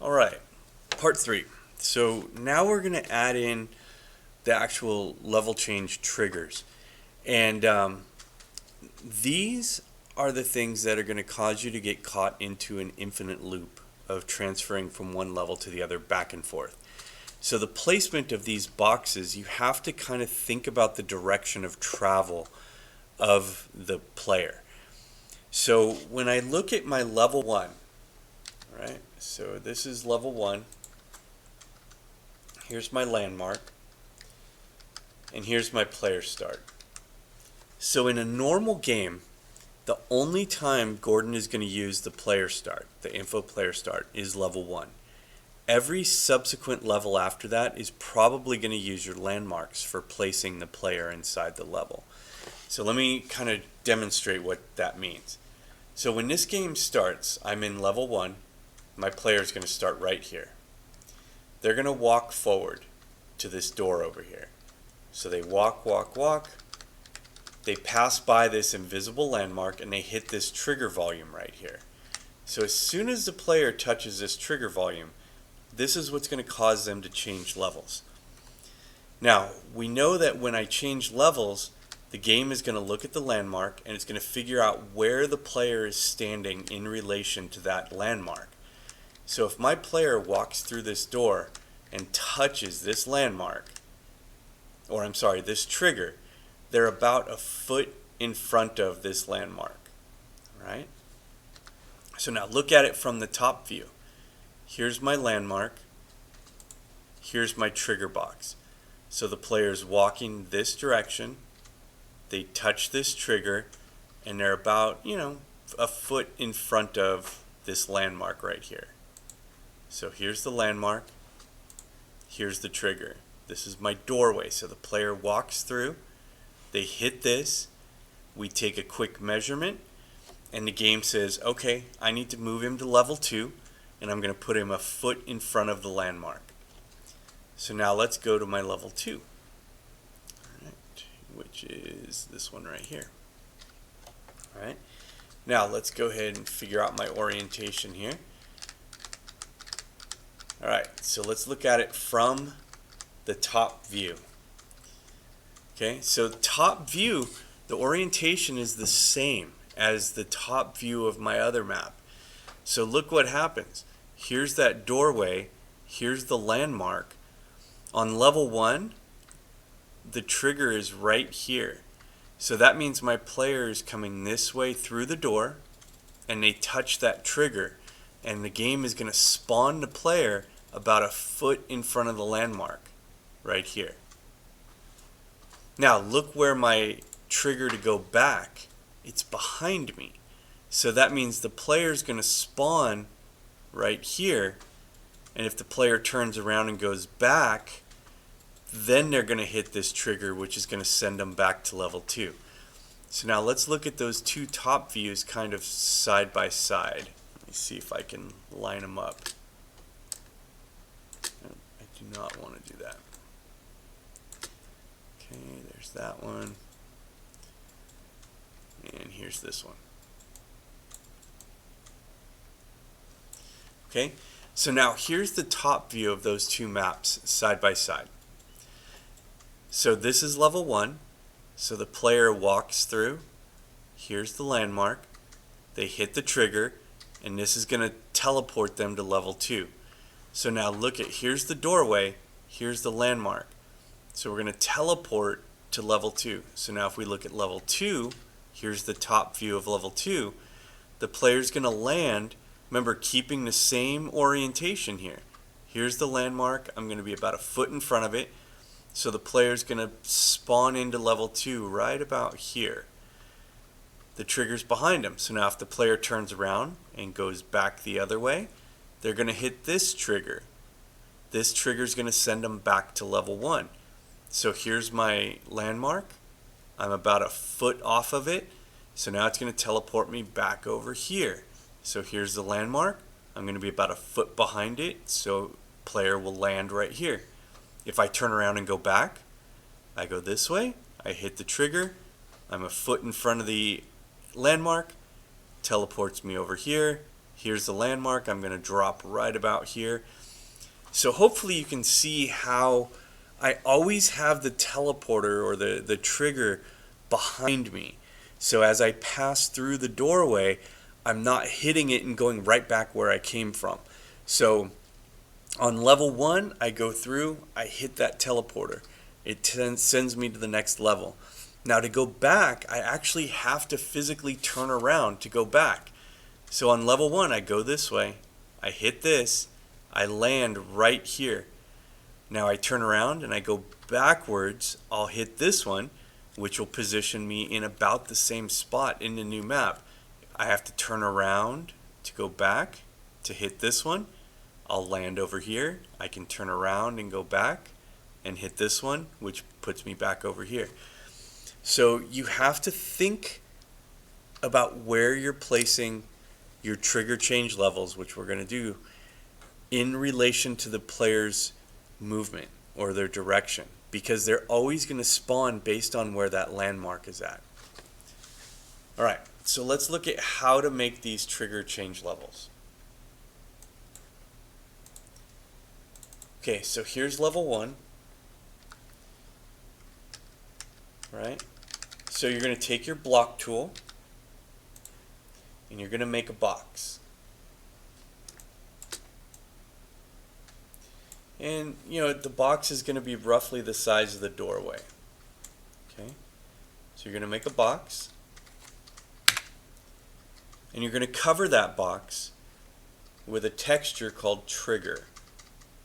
All right, part 3. So now we're going to add in the actual level change triggers. And these are the things that are going to cause you to get caught into an infinite loop of transferring from one level to the other back and forth. So the placement of these boxes, you have to kind of think about the direction of travel of the player. So when I look at my level 1, right? So this is level 1. Here's my landmark. And here's my player start. So in a normal game, the only time Gordon is going to use the player start, the info player start, is level 1. Every subsequent level after that is probably going to use your landmarks for placing the player inside the level. So let me kind of demonstrate what that means. So when this game starts, I'm in level 1. My player is going to start right here. They're going to walk forward to this door over here. So they walk, walk, walk. They pass by this invisible landmark and they hit this trigger volume right here. So as soon as the player touches this trigger volume, this is what's going to cause them to change levels. Now, we know that when I change levels, the game is going to look at the landmark and it's going to figure out where the player is standing in relation to that landmark. So if my player walks through this door and touches this landmark, or I'm sorry, this trigger, they're about a foot in front of this landmark, right? So now look at it from the top view. Here's my landmark. Here's my trigger box. So the player's walking this direction. They touch this trigger, and they're about, a foot in front of this landmark right here. So here's the landmark. Here's the trigger. This is my doorway. So the player walks through. They hit this. We take a quick measurement, and the game says, okay, I need to move him to level 2, and I'm going to put him a foot in front of the landmark. So now let's go to my level 2, all right, which is this one right here. All right. Now let's go ahead and figure out my orientation here. All right, so let's look at it from the top view. Okay, so top view, the orientation is the same as the top view of my other map. So look what happens. Here's that doorway. Here's the landmark. On level 1, the trigger is right here. So that means my player is coming this way through the door, and they touch that trigger, and the game is going to spawn the player about a foot in front of the landmark right here. Now look where my trigger to go back, it's behind me. So that means the player is going to spawn right here, and if the player turns around and goes back, then they're going to hit this trigger, which is going to send them back to level 2. So now let's look at those two top views kind of side by side. Let me see if I can line them up. I do not want to do that. Okay, there's that one. And here's this one. Okay, so now here's the top view of those two maps side by side. So this is level 1. So the player walks through. Here's the landmark. They hit the trigger, and this is going to teleport them to level 2. So now look at, here's the doorway, here's the landmark. So we're going to teleport to level 2. So now if we look at level 2, here's the top view of level 2. The player's going to land, remember, keeping the same orientation here. Here's the landmark. I'm going to be about a foot in front of it. So the player's going to spawn into level 2 right about here. The trigger's behind him. So now if the player turns around and goes back the other way, they're going to hit this trigger. This trigger's going to send them back to level 1. So here's my landmark. I'm about a foot off of it. So now it's going to teleport me back over here. So here's the landmark. I'm going to be about a foot behind it. So player will land right here. If I turn around and go back, I go this way. I hit the trigger. I'm a foot in front of the landmark. Teleports me over here. Here's the landmark. I'm going to drop right about here. So hopefully you can see how I always have the teleporter or the trigger behind me. So as I pass through the doorway, I'm not hitting it and going right back where I came from. So on level 1, I go through, I hit that teleporter. It sends me to the next level. Now to go back, I actually have to physically turn around to go back. So on level 1, I go this way, I hit this, I land right here. Now I turn around and I go backwards, I'll hit this one, which will position me in about the same spot in the new map. I have to turn around to go back to hit this one. I'll land over here. I can turn around and go back and hit this one, which puts me back over here. So you have to think about where you're placing your trigger change levels, which we're going to do, in relation to the player's movement or their direction, because they're always going to spawn based on where that landmark is at. Alright, so let's look at how to make these trigger change levels. Okay, so here's level 1. Right? So you're going to take your block tool and you're going to make a box. And the box is going to be roughly the size of the doorway. Okay? So you're going to make a box and you're going to cover that box with a texture called trigger.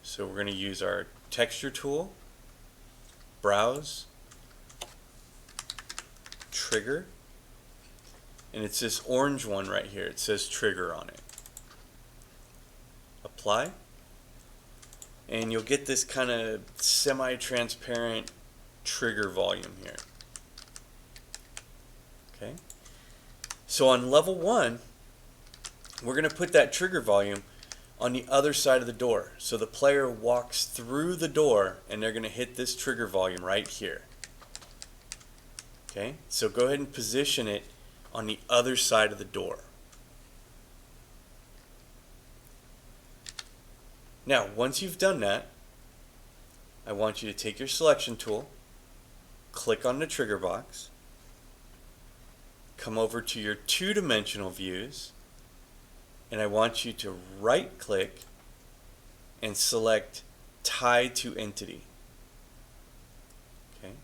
So we're going to use our texture tool, browse, trigger, and it's this orange one right here. It says trigger on it. Apply, and you'll get this kind of semi-transparent trigger volume here. Okay. So on level 1, we're going to put that trigger volume on the other side of the door. So the player walks through the door and they're going to hit this trigger volume right here. Okay, so go ahead and position it on the other side of the door. Now, once you've done that, I want you to take your selection tool, click on the trigger box, come over to your two-dimensional views, and I want you to right-click and select Tie to Entity. Okay,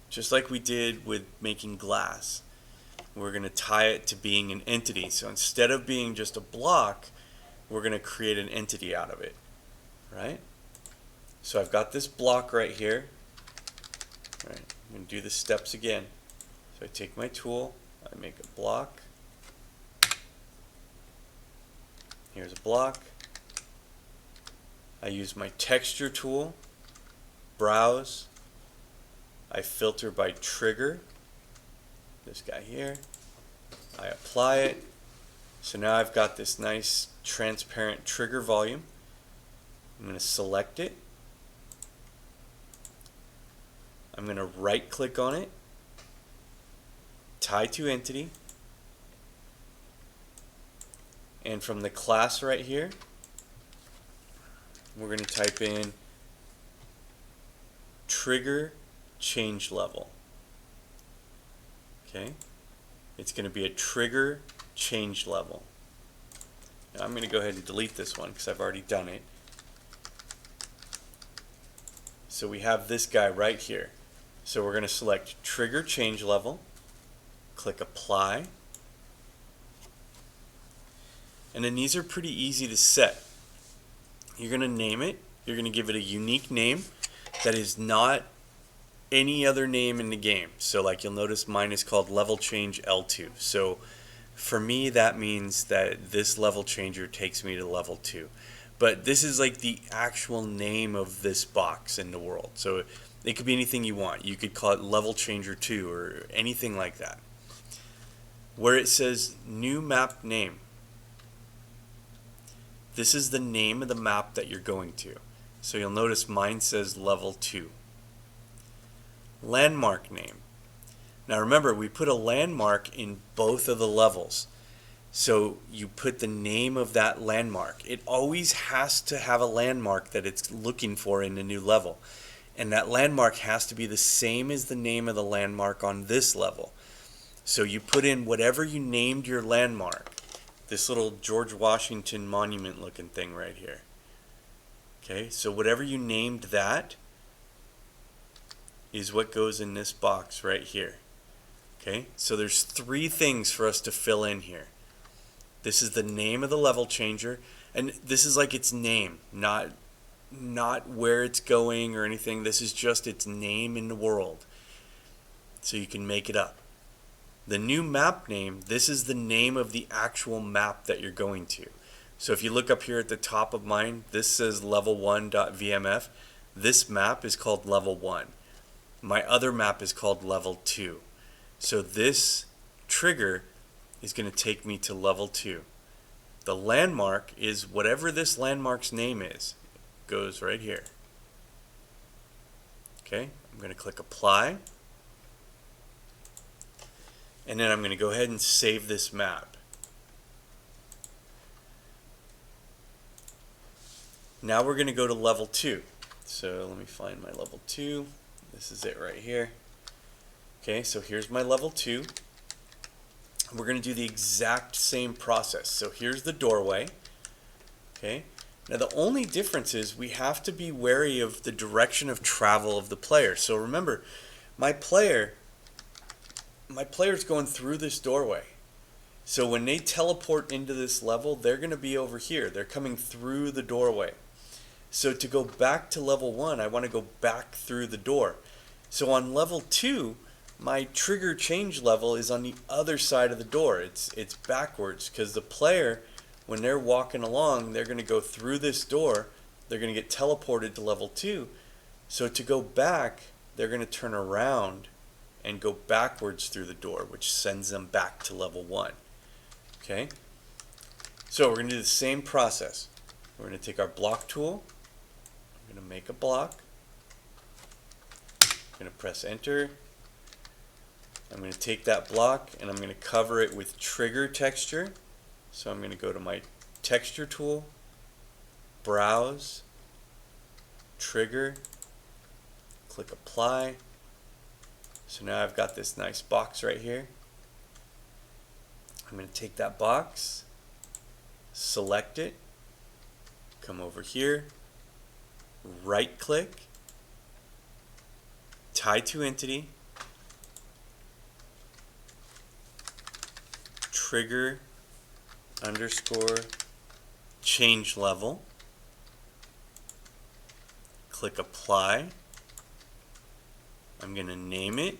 just like we did with making glass, we're going to tie it to being an entity. So instead of being just a block, we're going to create an entity out of it, right? So I've got this block right here. All right, I'm going to do the steps again. So I take my tool, I make a block. Here's a block. I use my texture tool, browse. I filter by trigger, this guy here. I apply it. So now I've got this nice transparent trigger volume. I'm going to select it. I'm going to right click on it, tie to entity, and from the class right here, we're going to type in trigger change level. Okay, it's going to be a trigger change level. Now I'm going to go ahead and delete this one because I've already done it. So we have this guy right here. So we're going to select trigger change level, click apply, and then these are pretty easy to set. You're going to name it. You're going to give it a unique name that is not any other name in the game. So like you'll notice mine is called level change L2. So for me that means that this level changer takes me to level 2. But this is like the actual name of this box in the world. So it could be anything you want. You could call it level changer 2 or anything like that. Where it says new map name, this is the name of the map that you're going to. So you'll notice mine says level 2. Landmark name. Now remember, we put a landmark in both of the levels. So you put the name of that landmark. It always has to have a landmark that it's looking for in a new level. And that landmark has to be the same as the name of the landmark on this level. So you put in whatever you named your landmark. This little George Washington monument looking thing right here. Okay, so whatever you named that is what goes in this box right here. Okay, so there's 3 things for us to fill in here. This is the name of the level changer, and this is like its name, not where it's going or anything. This is just its name in the world. So you can make it up. The new map name, this is the name of the actual map that you're going to. So if you look up here at the top of mine, this says level1.vmf. This map is called level 1. My other map is called level 2. So this trigger is going to take me to level 2. The landmark is whatever this landmark's name is. It goes right here. Okay, I'm going to click apply. And then I'm going to go ahead and save this map. Now we're going to go to level 2. So let me find my level 2. This is it right here. Okay, so here's my level 2. We're going to do the exact same process. So here's the doorway. Okay. Now the only difference is we have to be wary of the direction of travel of the player. So remember, my player's going through this doorway. So when they teleport into this level, they're going to be over here. They're coming through the doorway. So to go back to level 1, I want to go back through the door. So on level 2, my trigger change level is on the other side of the door. It's backwards, because the player, when they're walking along, they're going to go through this door. They're going to get teleported to level 2. So to go back, they're going to turn around and go backwards through the door, which sends them back to level 1. Okay? So we're going to do the same process. We're going to take our block tool. We're going to make a block. I'm going to press enter. I'm going to take that block and I'm going to cover it with trigger texture. So I'm going to go to my texture tool, browse, trigger, click apply. So now I've got this nice box right here. I'm going to take that box, select it, come over here, right click, tie to entity, trigger underscore change level, click apply. I'm going to name it,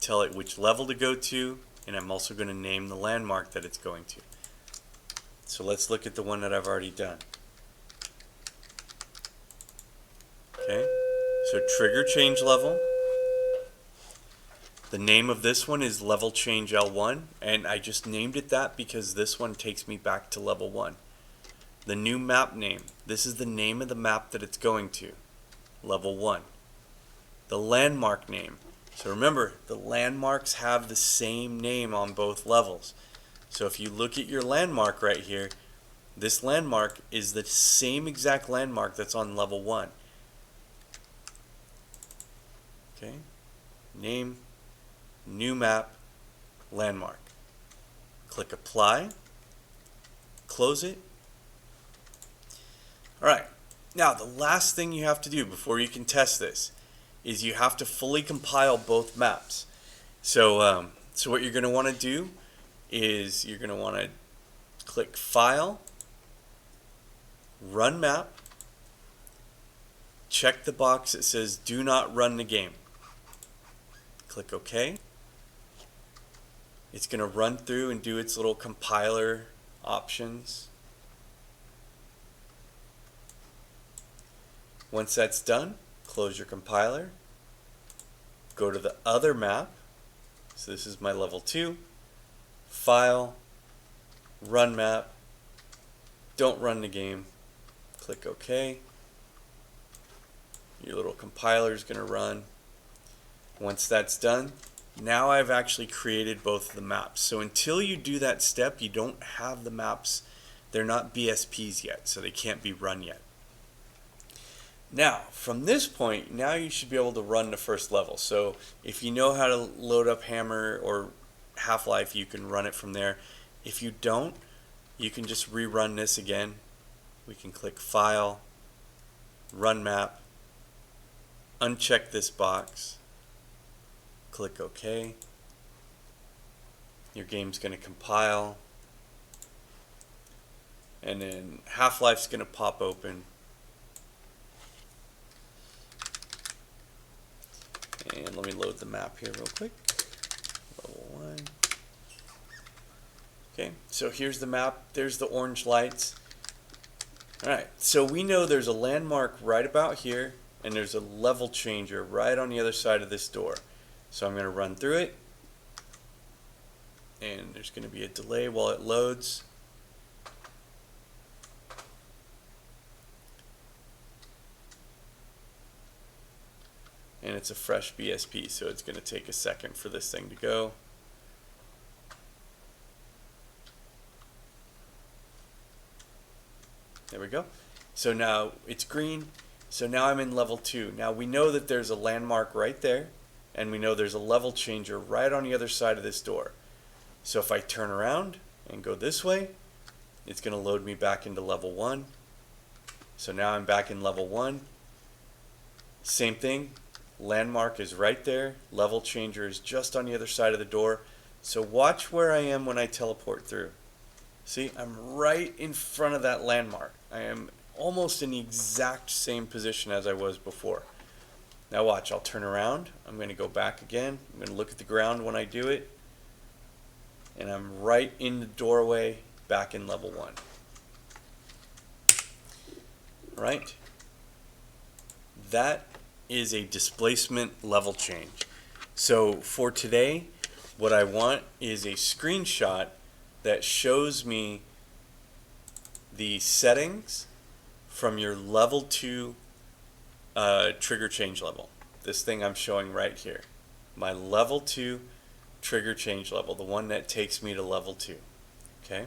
tell it which level to go to, and I'm also going to name the landmark that it's going to. So let's look at the one that I've already done. Okay, so trigger change level. The name of this one is level change L1, and I just named it that because this one takes me back to level 1. The new map name, this is the name of the map that it's going to, level 1. The landmark name, so remember, the landmarks have the same name on both levels. So if you look at your landmark right here, this landmark is the same exact landmark that's on level 1. Okay, name, new map, landmark. Click apply, close it. Alright, now the last thing you have to do before you can test this is you have to fully compile both maps. So what you're going to want to do is you're going to want to click File, Run Map, check the box that says Do Not Run the Game. Click OK. It's going to run through and do its little compiler options. Once that's done, close your compiler. Go to the other map. So this is my level 2. File, Run Map, don't run the game. Click OK. Your little compiler is going to run. Once that's done, Now I've actually created both of the maps. So until you do that step, you don't have the maps. They're not BSPs yet, so they can't be run yet. Now, from this point, now you should be able to run the first level. So if you know how to load up Hammer or Half-Life, you can run it from there. If you don't, you can just rerun this again. We can click File, Run Map, uncheck this box, click OK. Your game's going to compile, and then Half-Life's going to pop open. And let me load the map here real quick. Level 1. Okay, so here's the map. There's the orange lights. Alright, so we know there's a landmark right about here, and there's a level changer right on the other side of this door. So I'm going to run through it, and there's going to be a delay while it loads. And it's a fresh BSP, so it's going to take a second for this thing to go. There we go. So now it's green. So now I'm in level 2. Now we know that there's a landmark right there, and we know there's a level changer right on the other side of this door. So if I turn around and go this way, it's going to load me back into level 1. So now I'm back in level 1. Same thing. Landmark is right there. Level changer is just on the other side of the door. So watch where I am when I teleport through. See, I'm right in front of that landmark. I am almost in the exact same position as I was before. Now watch, I'll turn around. I'm going to go back again. I'm going to look at the ground when I do it. And I'm right in the doorway, back in level 1. Right? That is a displacement level change. So for today, what I want is a screenshot that shows me the settings from your level 2 trigger change level. This thing I'm showing right here. My level 2 trigger change level, the one that takes me to level 2. Okay?